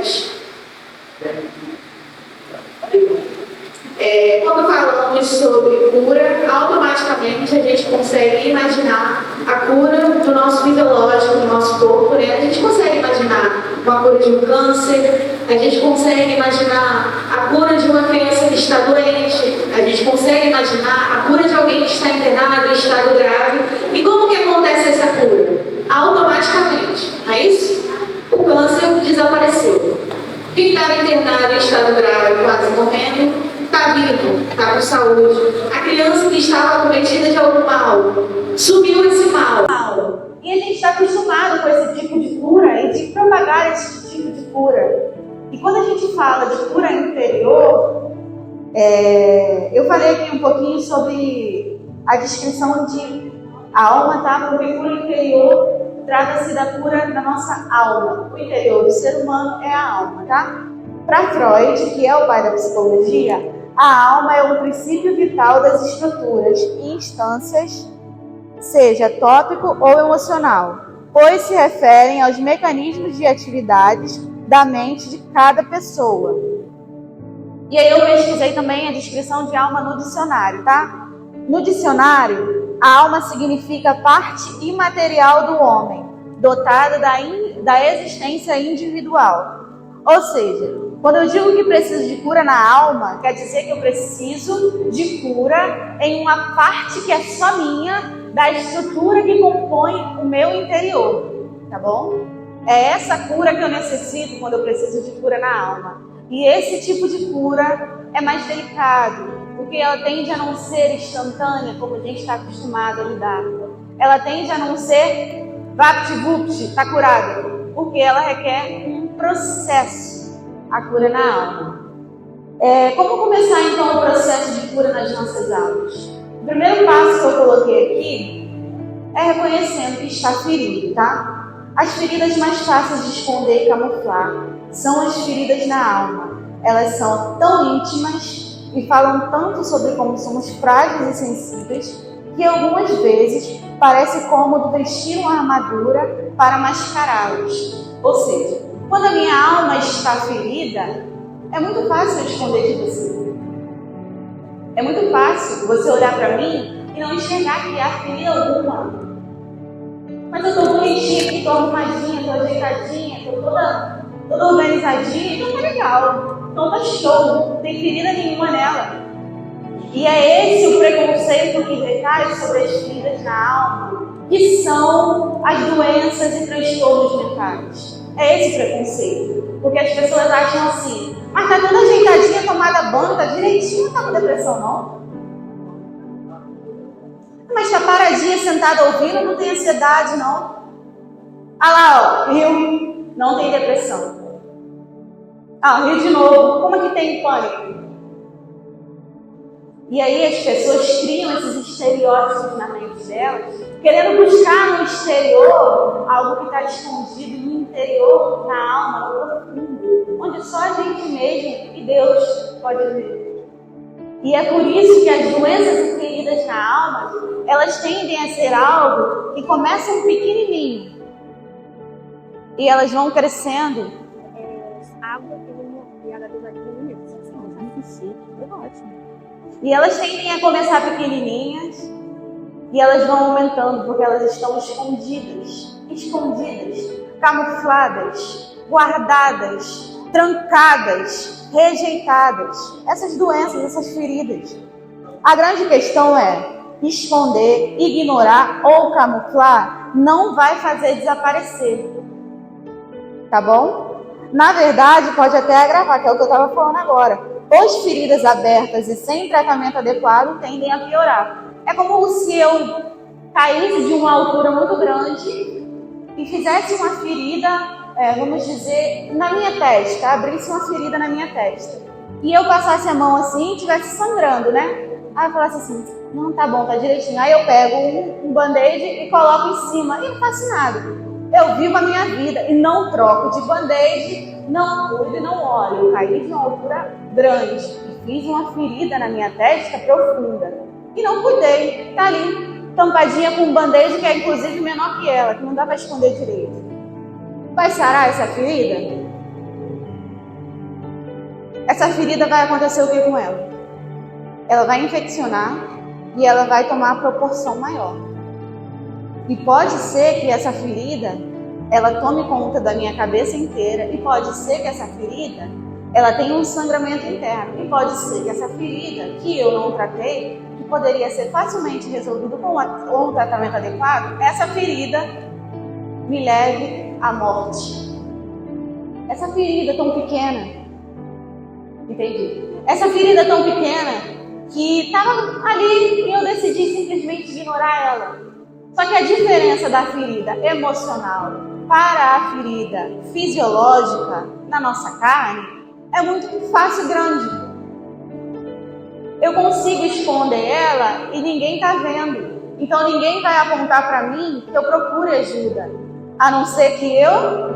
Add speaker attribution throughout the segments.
Speaker 1: Moisés. Quando falamos sobre cura, automaticamente a gente consegue imaginar a cura do nosso fisiológico, do nosso corpo, né? A gente consegue imaginar uma cura de um câncer, a gente consegue imaginar a cura de uma criança que está doente, a gente consegue imaginar a cura de alguém que está internado em estado grave. E como que acontece essa cura? Automaticamente, não é isso? O câncer desapareceu. Quem estava internado em estado grave, quase morrendo, está vivo, está com saúde. A criança que estava acometida de algum mal, sumiu esse mal.
Speaker 2: E a gente está acostumado com esse tipo de cura e de propagar esse tipo de cura. E quando a gente fala de cura interior, eu falei aqui um pouquinho sobre a descrição de alma, tá? Porque cura interior trata-se da cura da nossa alma. O interior do ser humano é a alma, tá? Para Freud, que é o pai da psicologia, a alma é o princípio vital das estruturas e instâncias, seja tópico ou emocional, pois se referem aos mecanismos de atividades da mente de cada pessoa. E aí eu pesquisei também a descrição de alma no dicionário, tá? No dicionário, a alma significa parte imaterial do homem, dotada da existência individual. Ou seja, quando eu digo que preciso de cura na alma, quer dizer que eu preciso de cura em uma parte que é só minha, da estrutura que compõe o meu interior, tá bom? É essa cura que eu necessito quando eu preciso de cura na alma. E esse tipo de cura é mais delicado, porque ela tende a não ser instantânea, como a gente está acostumado a lidar. Ela tende a não ser vapt-vupt, está curada, porque ela requer um processo, a cura na alma. Como começar então o processo de cura nas nossas almas? O primeiro passo que eu coloquei aqui é reconhecendo que está ferido, tá? As feridas mais fáceis de esconder e camuflar são as feridas na alma. Elas são tão íntimas e falam tanto sobre como somos frágeis e sensíveis que algumas vezes parece cômodo vestir uma armadura para mascará-los. Ou seja, quando a minha alma está ferida, é muito fácil eu esconder de você. É muito fácil você olhar para mim e não enxergar que há ferida alguma. Mas eu estou bonitinha, estou arrumadinha, estou ajeitadinha, estou toda organizadinha, então tá legal. Então tá show, não tem ferida nenhuma nela. E é esse o preconceito que recai sobre as feridas na alma, que são as doenças e transtornos mentais. É esse preconceito. Porque as pessoas acham assim, mas tá toda ajeitadinha, tomada banho, tá direitinho, não tá com depressão não. Mas tá paradinha, sentada ouvindo, não tem ansiedade não. Ah lá, ó, riu, não tem depressão. Ah, riu de novo, como é que tem pânico? E aí as pessoas criam esses estereótipos na mente delas, querendo buscar no exterior algo que está escondido no interior, na alma, no profundo, onde só a gente mesmo e Deus pode ver. E é por isso que as doenças e feridas na alma, elas tendem a ser algo que começam pequenininho e elas vão crescendo.
Speaker 3: Água e a garota aqui no meio. Ótimo.
Speaker 2: E elas tendem a começar pequenininhas e elas vão aumentando porque elas estão escondidas, camufladas, guardadas, trancadas, rejeitadas. Essas doenças, essas feridas. A grande questão é esconder, ignorar ou camuflar não vai fazer desaparecer. Tá bom? Na verdade, pode até agravar, que é o que eu estava falando agora. Pois feridas abertas e sem tratamento adequado tendem a piorar. É como se eu caísse de uma altura muito grande e fizesse uma ferida, vamos dizer, na minha testa, abrisse uma ferida na minha testa. E eu passasse a mão assim e estivesse sangrando, né? Aí eu falasse assim, não, tá bom, tá direitinho. Aí eu pego um band-aid e coloco em cima e não faço nada. Eu vivo a minha vida e não troco de band-aid, não cuido e não olho. Eu caí de uma altura grande e fiz uma ferida na minha testa profunda. E não cuidei, tá ali, tampadinha com um band-aid que é inclusive menor que ela, que não dá para esconder direito. Vai sarar essa ferida? essa ferida vai acontecer o que com ela? Ela vai infeccionar e ela vai tomar proporção maior. E pode ser que essa ferida, ela tome conta da minha cabeça inteira, e pode ser que essa ferida, ela tenha um sangramento interno, e pode ser que essa ferida, que eu não tratei, que poderia ser facilmente resolvido com um tratamento adequado, essa ferida me leve à morte. Essa ferida tão pequena, entendi? Essa ferida tão pequena que estava ali e eu decidi simplesmente ignorar ela. Só que a diferença da ferida emocional para a ferida fisiológica na nossa carne é muito fácil e grande. Eu consigo esconder ela e ninguém está vendo. Então ninguém vai apontar para mim que eu procure ajuda, a não ser que eu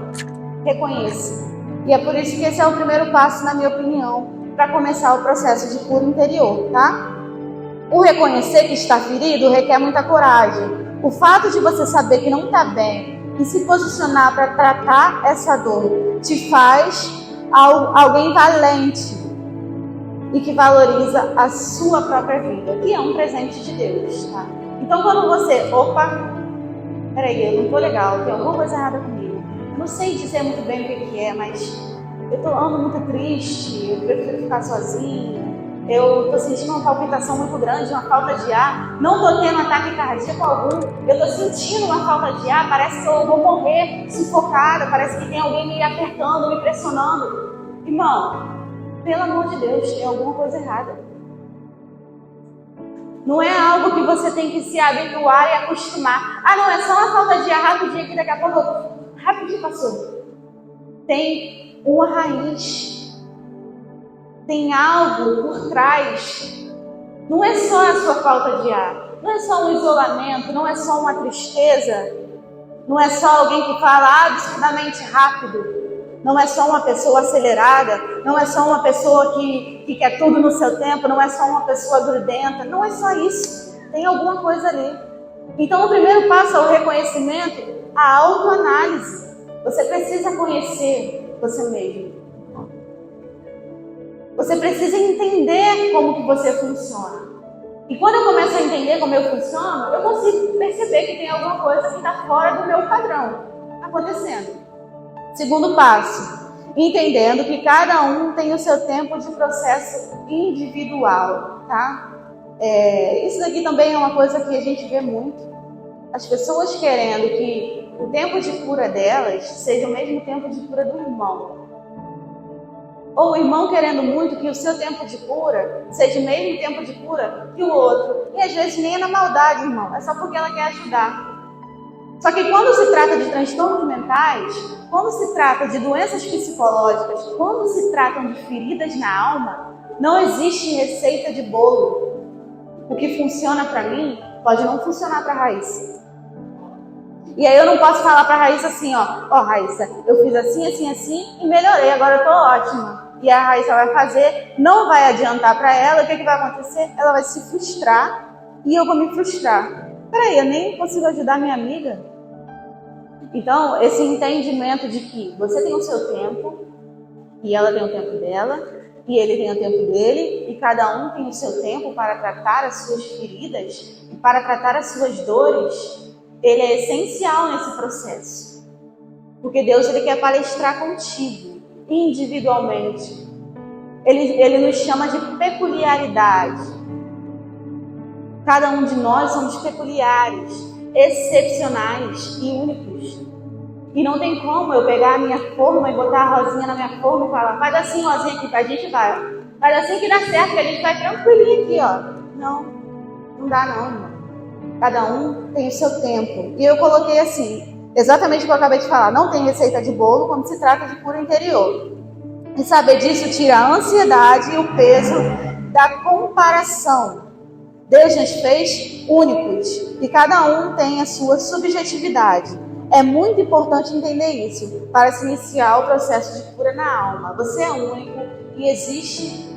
Speaker 2: reconheça. E é por isso que esse é o primeiro passo, na minha opinião, para começar o processo de cura interior, tá? O reconhecer que está ferido requer muita coragem. O fato de você saber que não está bem e se posicionar para tratar essa dor te faz alguém valente e que valoriza a sua própria vida, que é um presente de Deus, tá? Então quando você, peraí, eu não tô legal, tem alguma coisa errada comigo. Eu não sei dizer muito bem o que é, mas eu ando muito triste, eu prefiro ficar sozinha, eu tô sentindo uma palpitação muito grande, uma falta de ar, não tô tendo ataque cardíaco algum, eu tô sentindo uma falta de ar, parece que eu vou morrer sufocada, parece que tem alguém me apertando, me pressionando. Irmão, pelo amor de Deus, tem alguma coisa errada. Não é algo que você tem que se habituar e acostumar. Ah, não, é só uma falta de ar rapidinho aqui, daqui a pouco rapidinho passou. Tem uma raiz. Tem algo por trás. Não é só a sua falta de ar. Não é só um isolamento, não é só uma tristeza. Não é só alguém que fala absurdamente rápido. Não é só uma pessoa acelerada, não é só uma pessoa que quer tudo no seu tempo, não é só uma pessoa grudenta, não é só isso, tem alguma coisa ali. Então o primeiro passo é o reconhecimento, a autoanálise. Você precisa conhecer você mesmo. Você precisa entender como que você funciona. E quando eu começo a entender como eu funciono, eu consigo perceber que tem alguma coisa que está fora do meu padrão acontecendo. Segundo passo, entendendo que cada um tem o seu tempo de processo individual, tá? Isso daqui também é uma coisa que a gente vê muito. As pessoas querendo que o tempo de cura delas seja o mesmo tempo de cura do irmão. Ou o irmão querendo muito que o seu tempo de cura seja o mesmo tempo de cura que o outro. E às vezes nem é na maldade, irmão, é só porque ela quer ajudar. Só que quando se trata de transtornos mentais, quando se trata de doenças psicológicas, quando se tratam de feridas na alma, não existe receita de bolo. O que funciona para mim pode não funcionar para a Raíssa. E aí eu não posso falar para a Raíssa assim, ó, Raíssa, eu fiz assim, assim, assim e melhorei, agora eu tô ótima. E a Raíssa vai fazer, não vai adiantar para ela, o que vai acontecer? Ela vai se frustrar e eu vou me frustrar. Peraí, eu nem consigo ajudar minha amiga. Então, esse entendimento de que você tem o seu tempo, e ela tem o tempo dela, e ele tem o tempo dele, e cada um tem o seu tempo para tratar as suas feridas, para tratar as suas dores, ele é essencial nesse processo. Porque Deus ele quer palestrar contigo, individualmente. Ele nos chama de peculiaridade. Cada um de nós somos peculiares, excepcionais e únicos. E não tem como eu pegar a minha forma e botar a Rosinha na minha forma e falar, faz assim, Rosinha, que a gente vai. Faz assim que dá certo, que a gente vai tranquilinho aqui, ó. Não dá não, irmão. Cada um tem o seu tempo. E eu coloquei assim, exatamente o que eu acabei de falar, não tem receita de bolo quando se trata de cura interior. E saber disso tira a ansiedade e o peso da comparação. Deus nos fez únicos e cada um tem a sua subjetividade. É muito importante entender isso para se iniciar o processo de cura na alma. Você é único e existe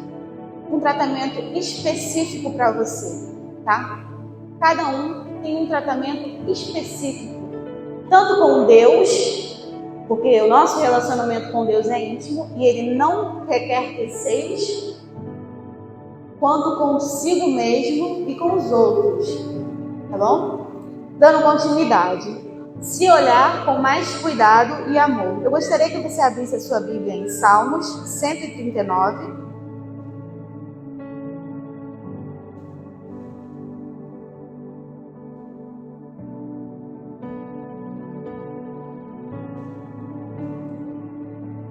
Speaker 2: um tratamento específico para você, tá? Cada um tem um tratamento específico, tanto com Deus, Porque o nosso relacionamento com Deus é íntimo e Ele não requer terceiros quanto consigo mesmo e com os outros. Tá bom? Dando continuidade. Se olhar com mais cuidado e amor. Eu gostaria que você abrisse a sua Bíblia em Salmos 139.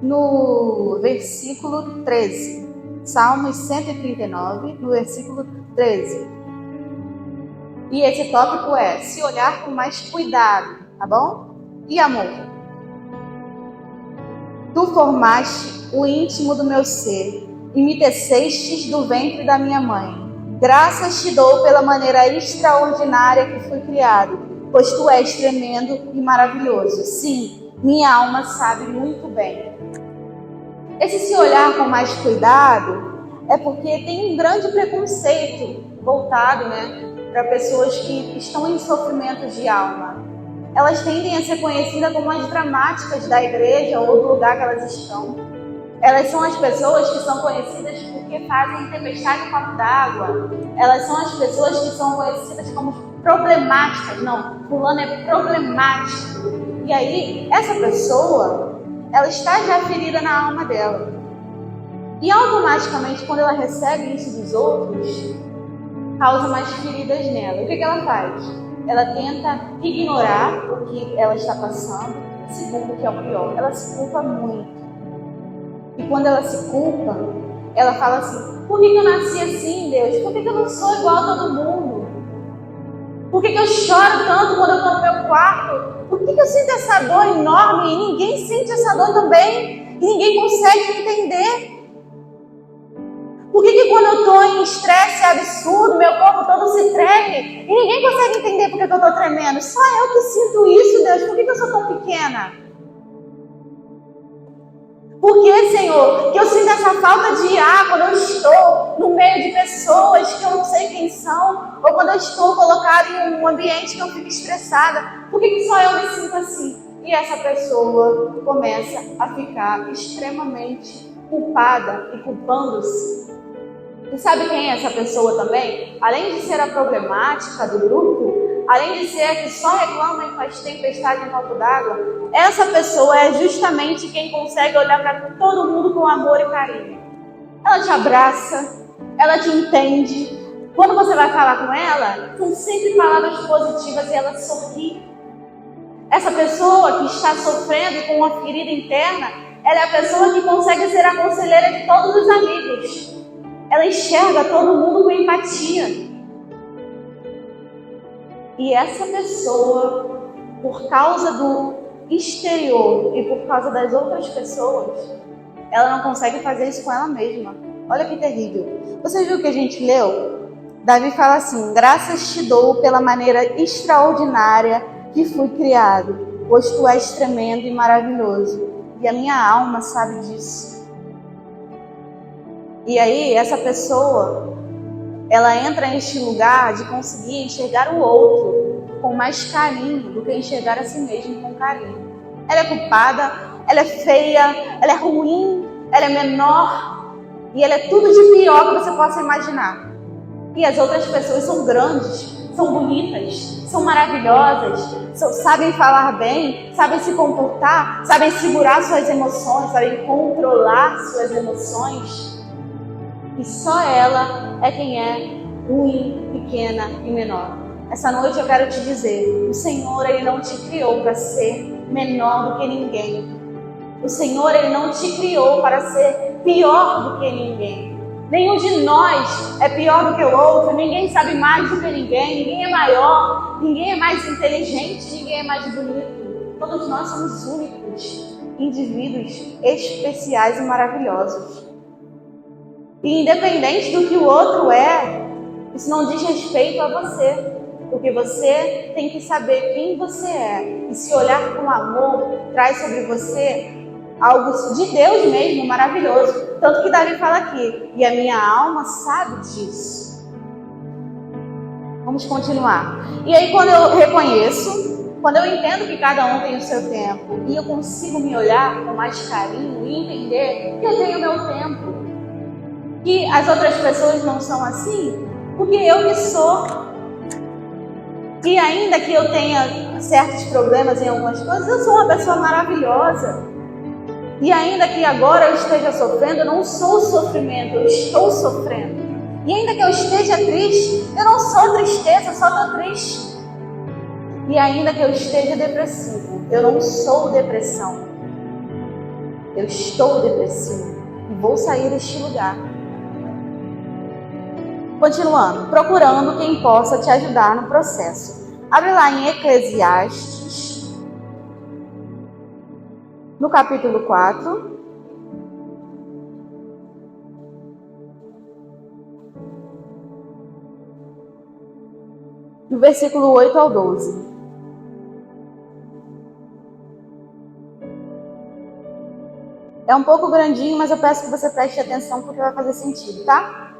Speaker 2: No versículo 13. Salmos 139, no versículo 13. E esse tópico é se olhar com mais cuidado, tá bom? E amor. Tu formaste o íntimo do meu ser e me tecestes do ventre da minha mãe. Graças te dou pela maneira extraordinária que fui criado, pois tu és tremendo e maravilhoso. Sim, minha alma sabe muito bem. Esse se olhar com mais cuidado é porque tem um grande preconceito voltado, para pessoas que estão em sofrimento de alma. Elas tendem a ser conhecidas como as dramáticas da igreja ou do lugar que elas estão. Elas são as pessoas que são conhecidas porque fazem tempestade em copo d'água. Elas são as pessoas que são conhecidas como problemáticas. Não, fulano é problemático. E aí, essa pessoa, ela está já ferida na alma dela. E automaticamente, quando ela recebe isso dos outros, causa mais feridas nela. O que ela faz? Ela tenta ignorar o que ela está passando, segundo o que é o pior. Ela se culpa muito. E quando ela se culpa, ela fala assim: por que eu nasci assim, Deus? Por que eu não sou igual a todo mundo? Por que eu choro tanto quando eu estou no meu quarto? Por que eu sinto essa dor enorme e ninguém sente essa dor também? E ninguém consegue entender? Por que quando eu estou em estresse absurdo, meu corpo todo se treme e ninguém consegue entender por que eu estou tremendo? Só eu que sinto isso, Deus. Por que eu sou tão pequena? Por que, Senhor, que eu sinto essa falta de ar quando eu estou no meio de pessoas que eu não sei quem são, ou quando eu estou colocada em um ambiente que eu fico estressada? Por que só eu me sinto assim? E essa pessoa começa a ficar extremamente culpada e culpando-se. E sabe quem é essa pessoa também? Além de ser a problemática do grupo, além de ser a que só reclama e faz tempestade em copo d'água, essa pessoa é justamente quem consegue olhar para todo mundo com amor e carinho. Ela te abraça, ela te entende. Quando você vai falar com ela, são sempre palavras positivas e ela sorri. Essa pessoa que está sofrendo com uma ferida interna, ela é a pessoa que consegue ser a conselheira de todos os amigos. Ela enxerga todo mundo com empatia. E essa pessoa, por causa do exterior e por causa das outras pessoas, ela não consegue fazer isso com ela mesma. Olha que terrível. Você viu o que a gente leu? Davi fala assim: graças te dou pela maneira extraordinária que fui criado, pois tu és tremendo e maravilhoso. E a minha alma sabe disso. E aí, essa pessoa, ela entra neste lugar de conseguir enxergar o outro com mais carinho do que enxergar a si mesmo com carinho. Ela é culpada, ela é feia, ela é ruim, ela é menor e ela é tudo de pior que você possa imaginar. E as outras pessoas são grandes, são bonitas, são maravilhosas, sabem falar bem, sabem se comportar, sabem segurar suas emoções, sabem controlar suas emoções. E só ela é quem é ruim, pequena e menor. Essa noite eu quero te dizer: o Senhor, Ele não te criou para ser menor do que ninguém. O Senhor, Ele não te criou para ser pior do que ninguém. Nenhum de nós é pior do que o outro. Ninguém sabe mais do que ninguém. Ninguém é maior. Ninguém é mais inteligente. Ninguém é mais bonito. Todos nós somos únicos, indivíduos especiais e maravilhosos. E independente do que o outro é, isso não diz respeito a você, porque você tem que saber quem você é. E se olhar com amor, traz sobre você algo de Deus mesmo, maravilhoso. Tanto que Davi fala aqui: e a minha alma sabe disso. Vamos continuar. E aí, quando eu reconheço Quando eu entendo que cada um tem o seu tempo e eu consigo me olhar com mais carinho e entender que eu tenho o meu tempo, que as outras pessoas não são assim, porque eu que sou. E ainda que eu tenha certos problemas em algumas coisas, eu sou uma pessoa maravilhosa. E ainda que agora eu esteja sofrendo, eu não sou o sofrimento, eu estou sofrendo. E ainda que eu esteja triste, eu não sou tristeza, eu só estou triste. E ainda que eu esteja depressivo, eu não sou depressão. Eu estou depressivo e vou sair deste lugar. Continuando, procurando quem possa te ajudar no processo. Abre lá em Eclesiastes, no capítulo 4. Do versículo 8 ao 12. É um pouco grandinho, mas eu peço que você preste atenção porque vai fazer sentido, tá?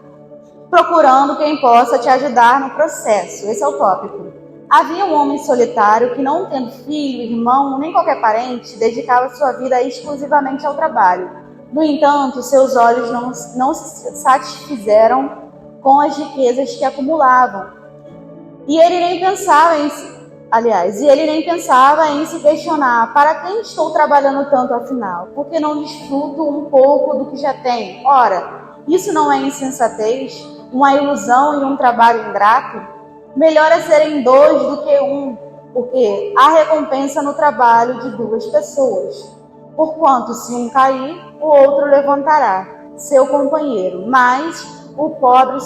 Speaker 2: Procurando quem possa te ajudar no processo. Esse é o tópico. Havia um homem solitário que, não tendo filho, irmão, nem qualquer parente, dedicava sua vida exclusivamente ao trabalho. No entanto, seus olhos não se satisfizeram com as riquezas que acumulavam. E ele nem pensava em se questionar: para quem estou trabalhando tanto afinal? Porque não desfruto um pouco do que já tenho? Ora, isso não é insensatez? Uma ilusão e um trabalho ingrato? Melhor é serem dois do que um, porque há recompensa no trabalho de duas pessoas. Porquanto, se um cair, o outro levantará seu companheiro. Mas o pobre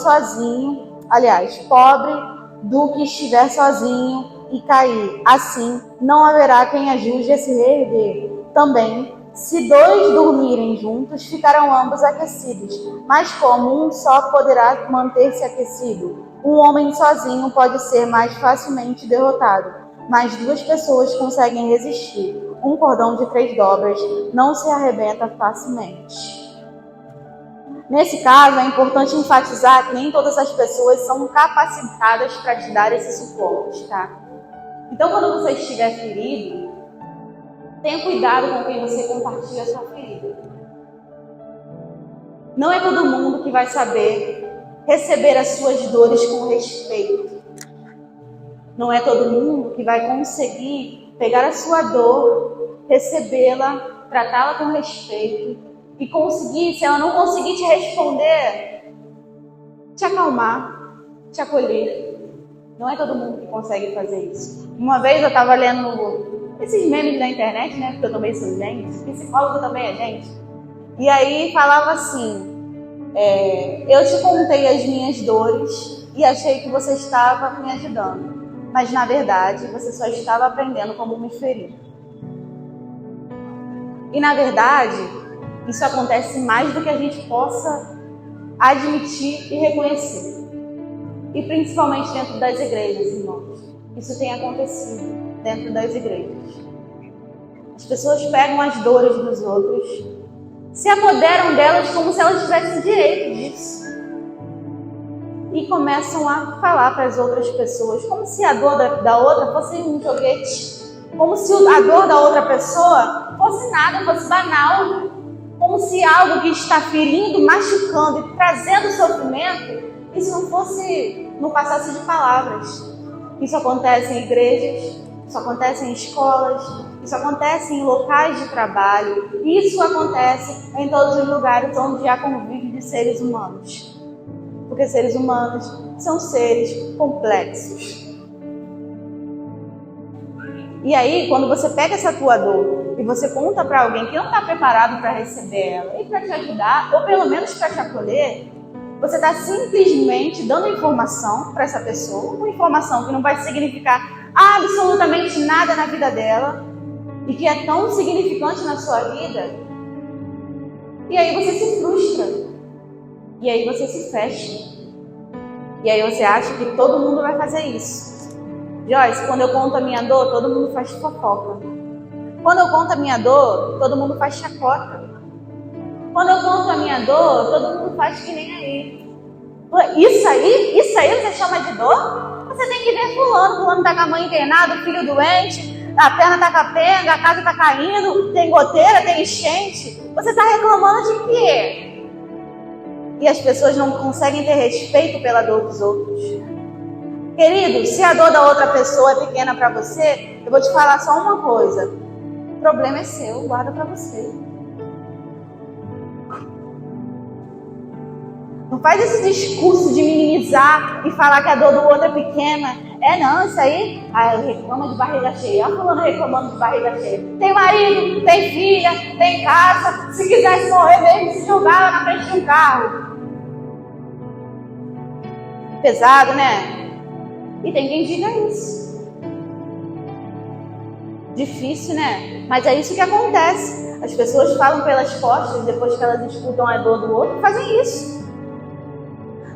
Speaker 2: do que estiver sozinho e cair, assim não haverá quem ajude a se reerguer. Também, se dois dormirem juntos, ficarão ambos aquecidos. Mas como um só poderá manter-se aquecido? Um homem sozinho pode ser mais facilmente derrotado, mas duas pessoas conseguem resistir. Um cordão de 3 dobras não se arrebenta facilmente. Nesse caso, é importante enfatizar que nem todas as pessoas são capacitadas para te dar esse suporte, tá? Então, quando você estiver ferido, tenha cuidado com quem você compartilha a sua ferida. Não é todo mundo que vai saber receber as suas dores com respeito. Não é todo mundo que vai conseguir pegar a sua dor, recebê-la, tratá-la com respeito e conseguir, se ela não conseguir te responder, te acalmar, te acolher. Não é todo mundo que consegue fazer isso. Uma vez eu estava lendo esses memes da internet, né? Porque eu também sou gente, psicólogo também é gente. E aí falava assim: eu te contei as minhas dores e achei que você estava me ajudando. Mas na verdade, você só estava aprendendo como me ferir. E na verdade, isso acontece mais do que a gente possa admitir e reconhecer. E principalmente dentro das igrejas, irmãos. Isso tem acontecido dentro das igrejas. As pessoas pegam as dores dos outros, se apoderam delas como se elas tivessem direito disso. E começam a falar para as outras pessoas, como se a dor da outra fosse um joguete. Como se a dor da outra pessoa fosse nada, fosse banal. Como se algo que está ferindo, machucando e trazendo sofrimento, isso não passasse de palavras. Isso acontece em igrejas, isso acontece em escolas, isso acontece em locais de trabalho, isso acontece em todos os lugares onde há convívio de seres humanos. Porque seres humanos são seres complexos. E aí, quando você pega essa tua dor e você conta para alguém que não está preparado para receber ela e para te ajudar, ou pelo menos para te acolher, você está simplesmente dando informação para essa pessoa, uma informação que não vai significar absolutamente nada na vida dela e que é tão significante na sua vida. E aí você se frustra. E aí você se fecha. E aí você acha que todo mundo vai fazer isso. Joyce, quando eu conto a minha dor, todo mundo faz fofoca. Quando eu conto a minha dor, todo mundo faz chacota. Quando eu conto a minha dor, todo mundo faz que nem aí. Isso aí você chama de dor? Você tem que ver fulano tá com a mãe internada, o filho doente, a perna tá capenga, a casa tá caindo, tem goteira, tem enchente. Você está reclamando de quê? E as pessoas não conseguem ter respeito pela dor dos outros. Querido, se a dor da outra pessoa é pequena para você, eu vou te falar só uma coisa. O problema é seu, guarda para você. Não faz esse discurso de minimizar e falar que a dor do outro é pequena. Não, isso aí, ele reclama de barriga cheia. Olha fulano reclamando de barriga cheia. Tem marido, tem filha, tem casa. Se quisesse morrer mesmo, se jogava na frente de um carro. Pesado, né? E tem quem diga isso. Difícil, né? Mas é isso que acontece. As pessoas falam pelas costas, depois que elas escutam a dor do outro, fazem isso.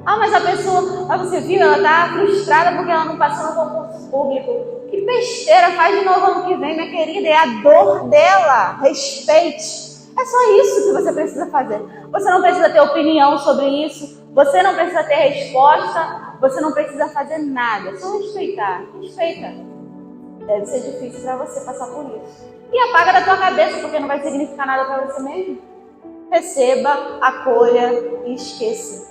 Speaker 2: Mas a pessoa, você viu, ela está frustrada porque ela não passou no concurso público. Que besteira, faz de novo ano que vem, minha querida, é a dor dela. Respeite. É só isso que você precisa fazer. Você não precisa ter opinião sobre isso, você não precisa ter resposta, você não precisa fazer nada, só respeitar. Respeita. Deve ser difícil para você passar por isso. E apaga da tua cabeça, porque não vai significar nada para você mesmo. Receba, acolha e esqueça.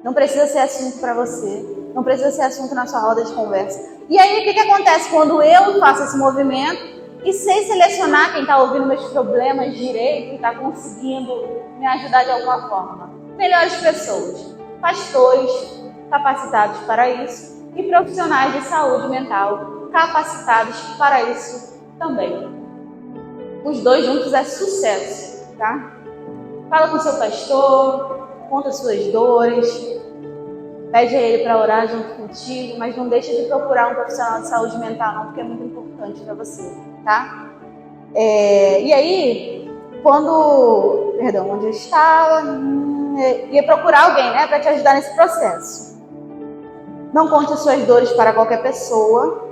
Speaker 2: Não precisa ser assunto para você. Não precisa ser assunto na sua roda de conversa. E aí, o que acontece quando eu faço esse movimento e sei selecionar quem está ouvindo meus problemas direito e está conseguindo me ajudar de alguma forma? Melhores pessoas. Pastores capacitados para isso e profissionais de saúde mental capacitados para isso também. Os dois juntos é sucesso, tá? Fala com seu pastor, conta suas dores, pede a ele para orar junto contigo, mas não deixa de procurar um profissional de saúde mental não, porque é muito importante para você, tá? E aí, onde eu estava, ia procurar alguém, né, para te ajudar nesse processo. Não conte as suas dores para qualquer pessoa,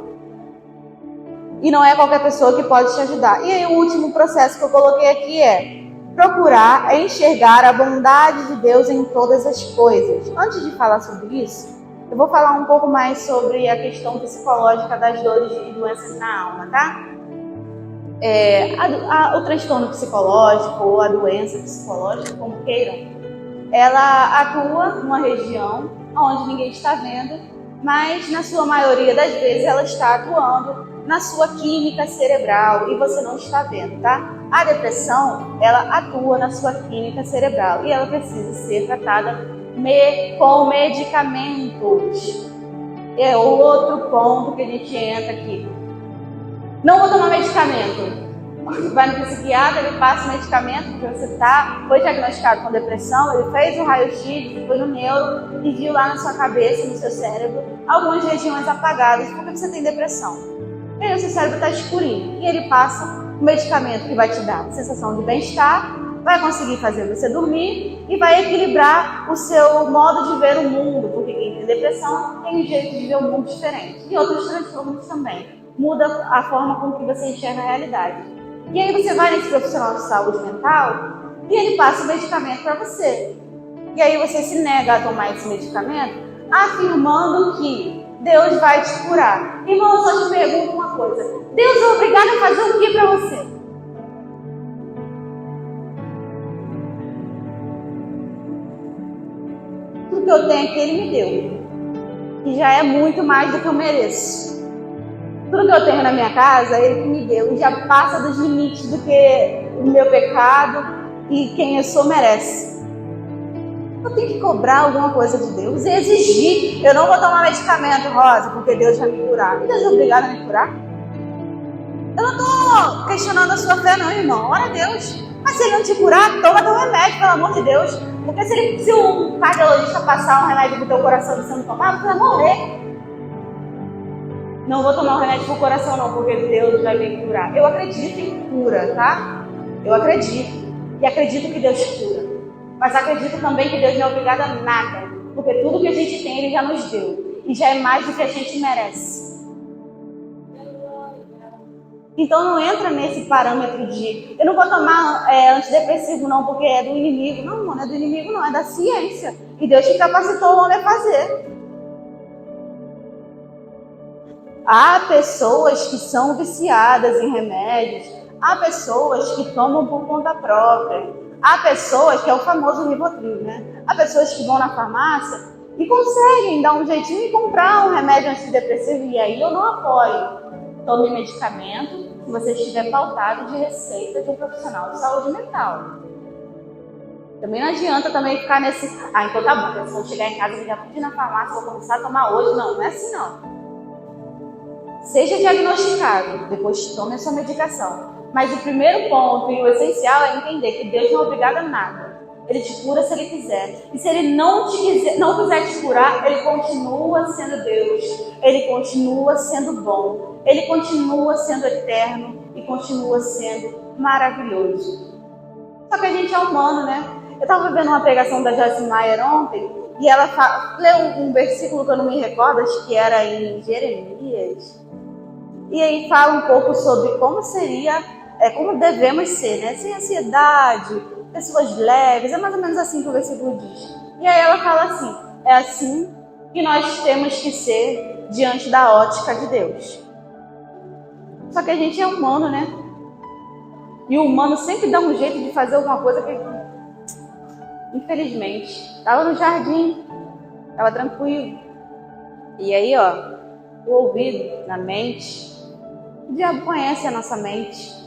Speaker 2: e não é qualquer pessoa que pode te ajudar. E aí o último processo que eu coloquei aqui é procurar enxergar a bondade de Deus em todas as coisas. Antes de falar sobre isso, eu vou falar um pouco mais sobre a questão psicológica das dores e doenças na alma, tá? O transtorno psicológico ou a doença psicológica, como queiram, ela atua numa região onde ninguém está vendo, mas na sua maioria das vezes ela está atuando na sua química cerebral e você não está vendo, tá? A depressão, ela atua na sua química cerebral e ela precisa ser tratada com medicamentos. É outro ponto que a gente entra aqui. Não vou tomar medicamento. Vai no psiquiatra, ele passa o medicamento porque você foi diagnosticado com depressão, ele fez o raio-x, foi no neuro e viu lá na sua cabeça, no seu cérebro, algumas regiões apagadas porque você tem depressão. E aí o seu cérebro está escurinho e ele passa o medicamento que vai te dar sensação de bem-estar, vai conseguir fazer você dormir e vai equilibrar o seu modo de ver o mundo, porque quem tem depressão tem um jeito de ver o mundo diferente. E outros transtornos também. Muda a forma com que você enxerga a realidade. E aí você vai nesse profissional de saúde mental e ele passa o medicamento para você. E aí você se nega a tomar esse medicamento afirmando que Deus vai te curar. Irmão, eu só te pergunto uma coisa. Deus é obrigado a fazer o que para você? Tudo que eu tenho aqui Ele me deu. E já é muito mais do que eu mereço. Tudo que eu tenho na minha casa, Ele que me deu. E já passa dos limites do que o meu pecado e quem eu sou merece. Eu tenho que cobrar alguma coisa de Deus e exigir. Eu não vou tomar medicamento, Rosa, porque Deus vai me curar. E Deus é obrigado a me curar? Eu não estou questionando a sua fé não, irmão. Ora a Deus. Mas se Ele não te curar, toma teu remédio, pelo amor de Deus. Porque se um cardiologista passar um remédio pro teu coração e você não tomar, você vai morrer. Não vou tomar um remédio pro coração não, porque Deus vai me curar. Eu acredito em cura, tá? Eu acredito. E acredito que Deus cura. Mas acredito também que Deus não é obrigado a nada. Porque tudo que a gente tem, Ele já nos deu. E já é mais do que a gente merece. Então não entra nesse parâmetro de... Eu não vou tomar antidepressivo não, porque é do inimigo. Não, não é do inimigo não, é da ciência. E Deus te capacitou o homem a fazer. Há pessoas que são viciadas em remédios, há pessoas que tomam por conta própria, há pessoas, que é o famoso Rivotril, né? Há pessoas que vão na farmácia e conseguem dar um jeitinho e comprar um remédio antidepressivo, e aí eu não apoio. Tome medicamento se você estiver pautado de receita de um profissional de saúde mental. Também não adianta também ficar nesse... então tá bom, se eu chegar em casa e já fui na farmácia, vou começar a tomar hoje. Não é assim não. Seja diagnosticado, depois tome a sua medicação. Mas o primeiro ponto e o essencial é entender que Deus não é obrigado a nada. Ele te cura se Ele quiser. E se Ele não quiser te curar, Ele continua sendo Deus. Ele continua sendo bom. Ele continua sendo eterno e continua sendo maravilhoso. Só que a gente é humano, né? Eu estava vendo uma pregação da Joyce Meyer ontem e ela leu um versículo que eu não me recordo, acho que era em Jeremias. E aí fala um pouco sobre como seria, como devemos ser, né? Sem ansiedade, pessoas leves, é mais ou menos assim que o versículo diz. E aí ela fala assim, é assim que nós temos que ser diante da ótica de Deus. Só que a gente é humano, né? E o humano sempre dá um jeito de fazer alguma coisa que, infelizmente, estava no jardim, estava tranquilo. E aí, o ouvido na mente, o diabo conhece a nossa mente.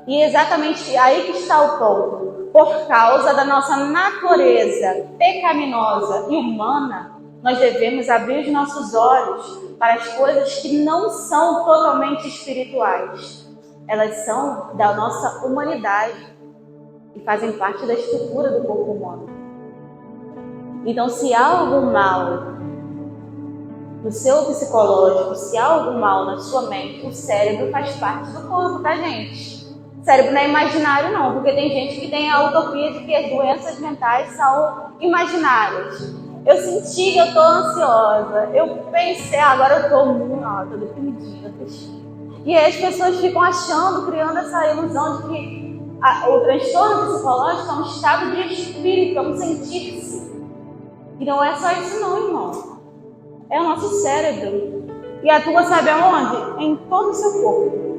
Speaker 2: E exatamente aí que está o ponto. Por causa da nossa natureza pecaminosa e humana, nós devemos abrir os nossos olhos para as coisas que não são totalmente espirituais. Elas são da nossa humanidade e fazem parte da estrutura do corpo humano. Então, se há algum mal no seu psicológico, se há algum mal na sua mente, o cérebro faz parte do corpo, tá, gente? O cérebro não é imaginário, não, porque tem gente que tem a utopia de que as doenças mentais são imaginárias. Eu senti que eu tô ansiosa, eu pensei, agora eu tô deprimidinha, tristinha. E aí as pessoas ficam achando, criando essa ilusão de que o transtorno psicológico é um estado de espírito, é um sentir-se. E não é só isso não, irmão. É o nosso cérebro. E atua, sabe aonde? Em todo o seu corpo.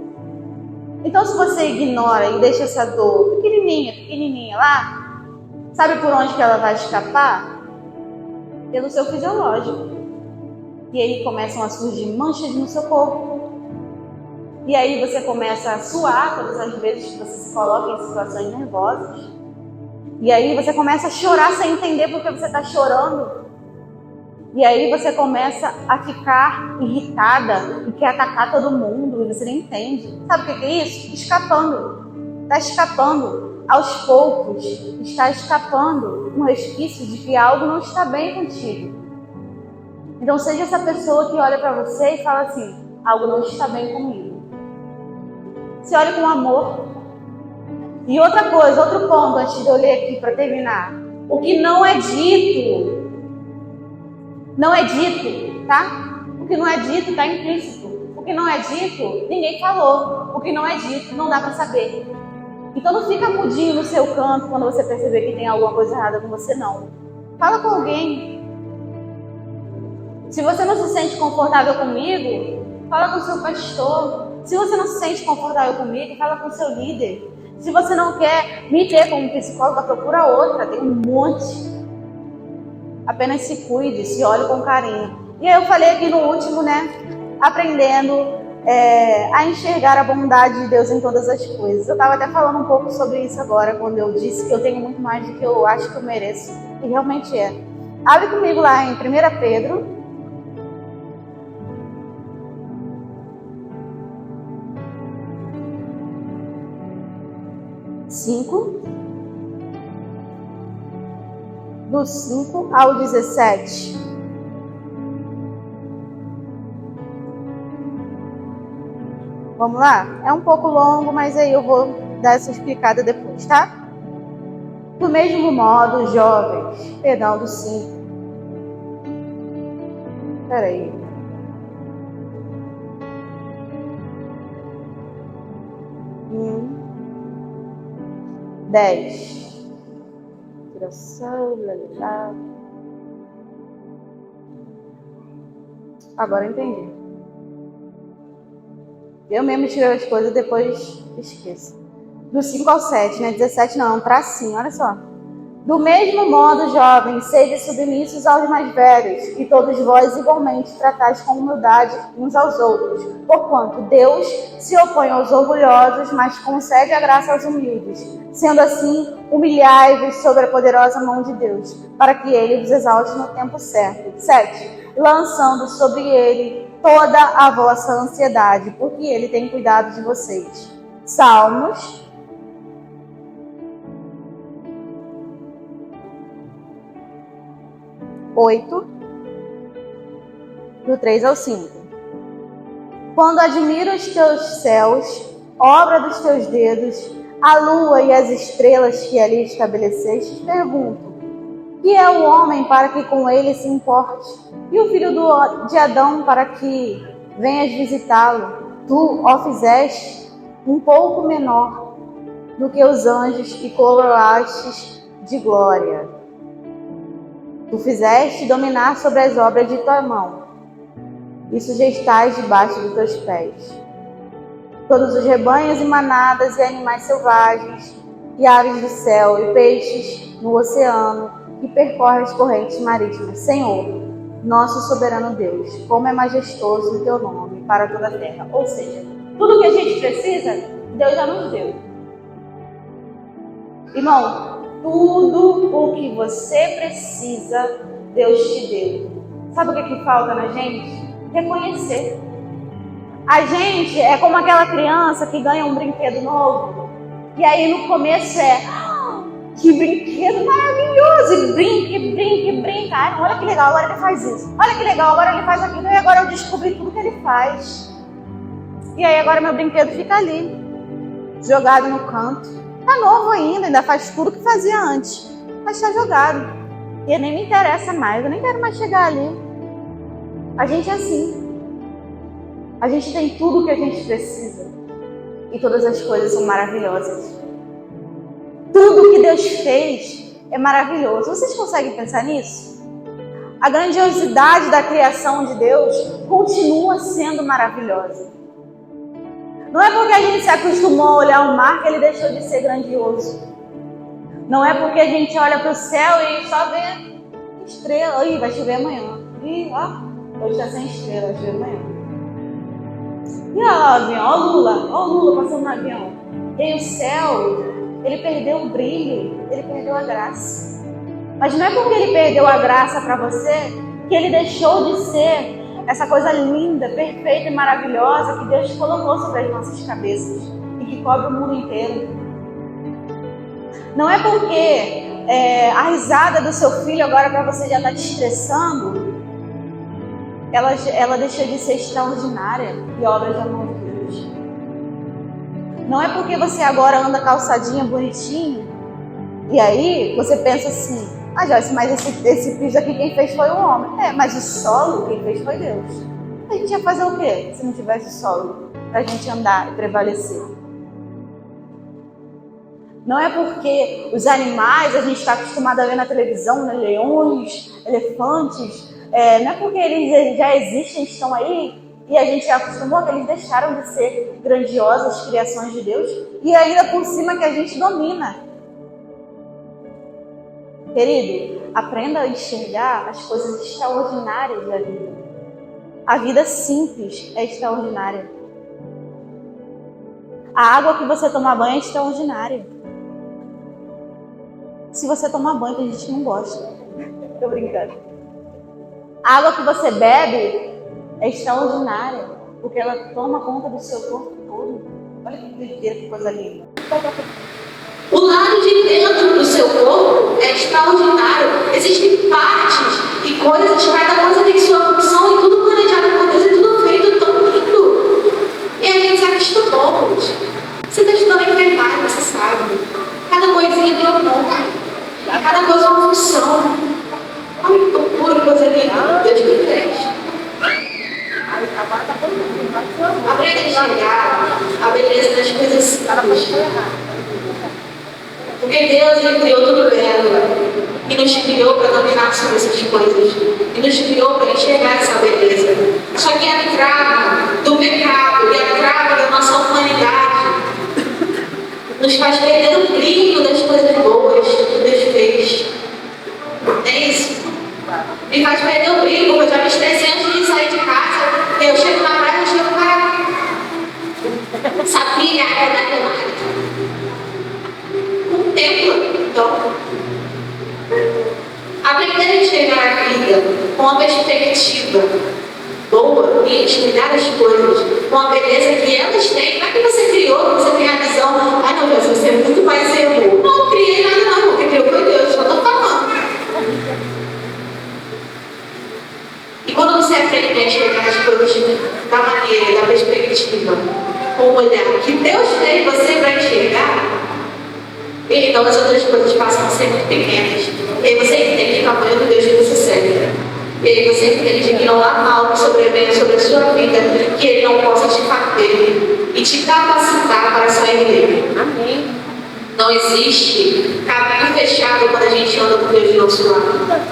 Speaker 2: Então, se você ignora e deixa essa dor pequenininha lá, sabe por onde que ela vai escapar? Pelo seu fisiológico. E aí começam a surgir manchas no seu corpo. E aí você começa a suar todas as vezes que você se coloca em situações nervosas. E aí você começa a chorar sem entender porque você está chorando. E aí você começa a ficar irritada e quer atacar todo mundo e você nem entende. Sabe o que é isso? Escapando. Está escapando. Aos poucos, está escapando um resquício de que algo não está bem contigo. Então seja essa pessoa que olha para você e fala assim, algo não está bem comigo. Se olha com amor. E outra coisa, outro ponto, antes de eu ler aqui para terminar. O que não é dito, tá? O que não é dito está implícito. O que não é dito, ninguém falou. O que não é dito, não dá para saber. Então não fica mudinho no seu canto quando você perceber que tem alguma coisa errada com você, não. Fala com alguém. Se você não se sente confortável comigo, fala com o seu pastor. Se você não se sente confortável comigo, fala com o seu líder. Se você não quer me ter como psicóloga, procura outra, tem um monte. Apenas se cuide, se olhe com carinho. E aí eu falei aqui no último, né? Aprendendo a enxergar a bondade de Deus em todas as coisas. Eu estava até falando um pouco sobre isso agora, quando eu disse que eu tenho muito mais do que eu acho que eu mereço. E realmente é. Abre comigo lá em 1 Pedro. Do 5 ao 17. Vamos lá? É um pouco longo, mas aí eu vou dar essa explicada depois, tá? Do mesmo modo, jovens, do 5. Peraí. 10. Tiração, blá. Agora entendi. Eu mesmo tiro as coisas e depois esqueço. Do 5 ao 7, né? 17 não, é um tracinho, olha só. Do mesmo modo, jovens, sede submissos aos mais velhos, e todos vós igualmente tratais com humildade uns aos outros. Porquanto Deus se opõe aos orgulhosos, mas concede a graça aos humildes. Sendo assim, humilhai-vos sobre a poderosa mão de Deus, para que Ele vos exalte no tempo certo. 7. Lançando sobre Ele toda a vossa ansiedade, porque Ele tem cuidado de vocês. Salmos 8, do 3 ao 5. Quando admiro os teus céus, obra dos teus dedos, a lua e as estrelas que ali estabeleceste, pergunto: que é o homem para que com ele se importe? E o filho de Adão para que venhas visitá-lo? Tu, ó, fizeste um pouco menor do que os anjos e coroastes de glória. Tu fizeste dominar sobre as obras de tua mão, e sujeitais debaixo dos teus pés todos os rebanhos e manadas e animais selvagens, e aves do céu e peixes no oceano, que percorre as correntes marítimas. Senhor, nosso soberano Deus, como é majestoso o teu nome para toda a terra. Ou seja, tudo que a gente precisa, Deus já nos deu. Irmão, tudo o que você precisa, Deus te deu. Sabe o que falta na gente? Reconhecer. A gente é como aquela criança que ganha um brinquedo novo. E aí no começo que brinquedo maravilhoso! E brinca. Ai, olha que legal, agora ele faz isso. Olha que legal, agora ele faz aquilo. E agora eu descobri tudo que ele faz. E aí agora meu brinquedo fica ali, jogado no canto. Tá novo ainda faz tudo que fazia antes. Mas tá jogado. E nem me interessa mais, eu nem quero mais chegar ali. A gente é assim. A gente tem tudo o que a gente precisa. E todas as coisas são maravilhosas. Tudo que Deus fez é maravilhoso. Vocês conseguem pensar nisso? A grandiosidade da criação de Deus continua sendo maravilhosa. Não é porque a gente se acostumou a olhar o mar que ele deixou de ser grandioso. Não é porque a gente olha para o céu e só vê estrela. Ih, vai chover amanhã. Ih, ó, hoje está sem estrela, vai chover amanhã. E ó, o avião, ó o Lula passando no avião. E aí o céu, ele perdeu o brilho, ele perdeu a graça. Mas não é porque ele perdeu a graça para você que ele deixou de ser essa coisa linda, perfeita e maravilhosa que Deus colocou sobre as nossas cabeças e que cobre o mundo inteiro. Não é porque a risada do seu filho agora para você já está te estressando, ela deixou de ser extraordinária e obra de amor de Deus. Não é porque você agora anda calçadinha, bonitinho, e aí você pensa assim: ah, Joyce, mas esse piso aqui quem fez foi o homem. Mas o solo quem fez foi Deus. A gente ia fazer o quê se não tivesse solo pra gente andar e prevalecer? Não é porque os animais a gente está acostumado a ver na televisão, né? Leões, elefantes, não é porque eles já existem, estão aí, e a gente já acostumou que eles deixaram de ser grandiosas criações de Deus, e ainda por cima que a gente domina. Querido, aprenda a enxergar as coisas extraordinárias da vida. A vida simples é extraordinária. A água que você toma banho é extraordinária. Se você tomar banho, tem gente que não gosta. Tô brincando. A água que você bebe é extraordinária, porque ela toma conta do seu corpo todo. Olha que doideira, que coisa linda.
Speaker 1: O lado de dentro do seu corpo é extraordinário. Existem partes e coisas, cada coisa tem sua função e tudo planejado por Deus e tudo feito tão lindo. E a gente se acostumou. Você está estudando enfermagem, você sabe. Cada coisinha tem um nome. Cada coisa é uma função. Olha que loucura, que coisa linda. Deus me preste. Aprenda a enxergar a beleza das coisas simples. Porque Deus, Ele criou tudo belo. E nos criou para dominar sobre essas coisas. E nos criou para enxergar essa beleza. Só que a trava do pecado e a trava nos faz perder o brilho das coisas boas que Deus fez. É isso. Me faz perder o brilho, porque eu já me estressei antes de sair de casa. Eu chego na praia, eu chego para sabia que era demais. Contempla, então. Aprender a enxergar a vida com uma perspectiva boa e enxergar as coisas com a beleza que elas têm. Não é que você criou, que você tem a visão. Ai não, Deus, você é muito mais erro. Não criei nada não, porque criou foi Deus, só estou falando. E quando você aprende a enxergar as coisas da maneira, da perspectiva, com o olhar que Deus fez você para enxergar, então as outras coisas passam a ser muito pequenas. E aí você entende o tamanho do Deus que você serve. E aí você entende que não há mal que sobrevenha sobre a sua vida, que Ele não possa te bater e te capacitar para sair dele.
Speaker 3: Amém.
Speaker 1: Não existe caminho fechado quando a gente anda com Deus do nosso lado.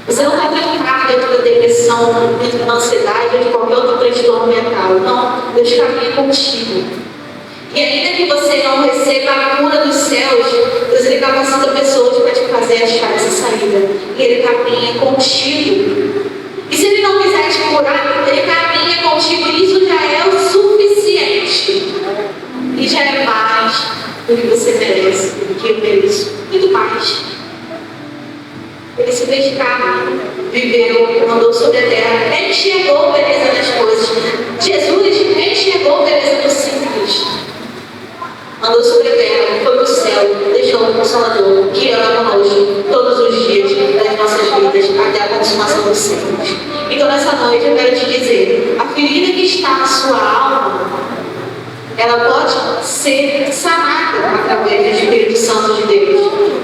Speaker 1: Você não está trancado dentro da depressão, dentro da ansiedade ou de qualquer outro transtorno mental. Não, Deus caminha contigo. E ainda que você não receba a cura dos céus, Deus Ele capacita pessoas para te fazer achar essa saída. E Ele caminha contigo. E se Ele não quiser te curar, Ele caminha contigo. E isso já é o suficiente. E já é mais do que você merece, do que eu mereço. Muito mais. Ele se fez carne, viveu, andou sobre a terra. Ele enxergou a beleza das coisas. Jesus enxergou a beleza do simples. Andou sobre a terra, foi para o céu, deixou o Consolador, que anda conosco todos os dias das nossas vidas, até a consumação dos séculos. Então, nessa noite, eu quero te dizer: a ferida que está na sua alma, ela pode ser sanada através do Espírito Santo de Deus.